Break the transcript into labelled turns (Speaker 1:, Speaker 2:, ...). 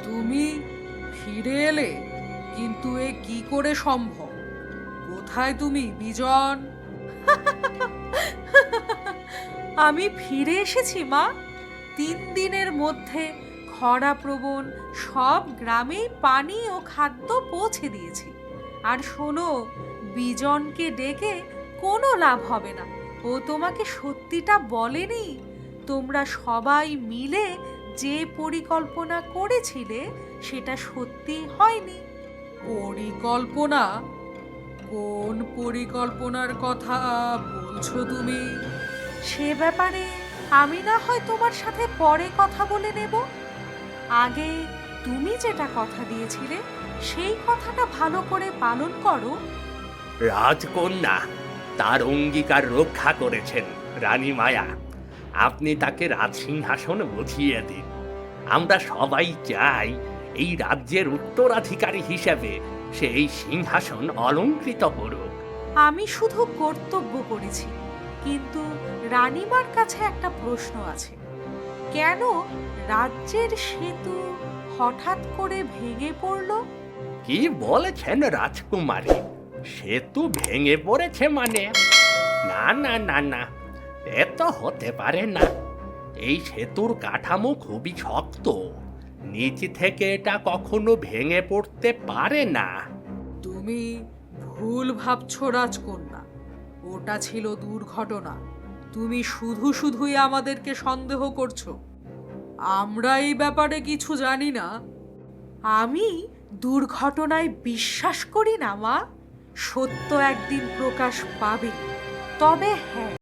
Speaker 1: তুমি ফিরে এলে, কিন্তু এ কি করে সম্ভব? কোথায় তুমি, বিজন?
Speaker 2: আমি ফিরে এসেছি মা। 3 দিনের মধ্যে খরাপ্রবণ সব গ্রামেই পানি ও খাদ্য পৌঁছে দিয়েছি। আর শোনো, বিজনকে ডেকে কোনো লাভ হবে না। ও তোমাকে সত্যিটা বলেনি। তোমরা সবাই মিলে যে পরিকল্পনা করেছিলে সেটা সত্যি হয়নি।
Speaker 1: পরিকল্পনা? কোন পরিকল্পনার কথা বলছো তুমি?
Speaker 2: সে ব্যাপারে আমি না হয় তোমার সাথে পরে কথা বলে নেব। আগে তুমি যেটা কথা দিয়েছিলে সেই কথাটা ভালো করে পালন করো।
Speaker 3: রাজকন্যা তার অঙ্গীকার রক্ষা করেছেন রানী মায়া। আপনি তাকে রাজসিংহাসন বুঝিয়ে দিন। আমরা সবাই চাই এই রাজ্যের উত্তরাধিকারী হিসেবে সে এই সিংহাসন অলংকৃত করুক।
Speaker 2: আমি শুধু কর্তব্য করেছি, কিন্তু রানীমার কাছে একটা প্রশ্ন আছে। কেন রাজ্যের সেতু হঠাৎ করে ভেঙে পড়লো?
Speaker 3: কি বলেছেন রাজকুমারী? সেতু ভেঙে পড়েছে মানে? না না না না, এ তো হতে পারে না। এই সেতুর কাঠামো খুবই শক্ত, নিচ থেকে এটা কখনো ভেঙে পড়তে পারে না।
Speaker 1: তুমি ভুল ভাবছো রাজকন্যা। ওটা ছিল দুর্ঘটনা। তুমি শুধু শুধুই আমাদেরকে সন্দেহ করছো। আমরা এই ব্যাপারে কিছু জানি না।
Speaker 2: আমি দুর্ঘটনায় বিশ্বাস করি না মা। সত্য একদিন প্রকাশ পাবে। তবে হ্যাঁ,